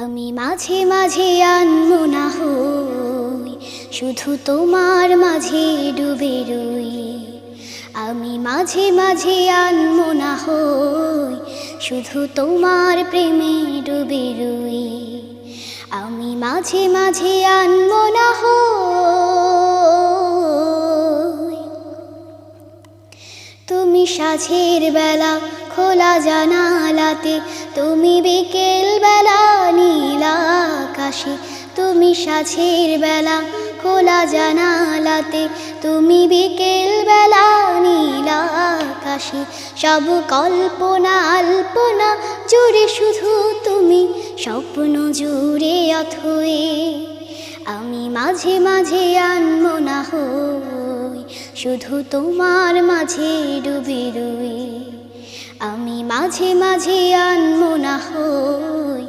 আমি মাঝে মাঝে আনমনা হই, শুধু তোমার মাঝে ডুবে রই। আমি মাঝে মাঝে আনমনা হই, শুধু তোমার প্রেমে ডুবে রই। আমি মাঝে মাঝে আনমনা হই। তুমি সাঁঝের বেলা খোলা জানালাতে, তুমি বিকেল বেলা নীল আকাশে। তুমি সাঁঝের বেলা খোলা জানালাতে, তুমি বিকেল বেলা নীল আকাশে। সব কল্পনা আল্পনা জুড়ে শুধু তুমি, স্বপ্ন জুড়ে অথই। আমি মাঝে মাঝে আনমনা হই, শুধু তোমার মাঝে ডুবে রই। আমি মাঝে মাঝে আনমনা হই,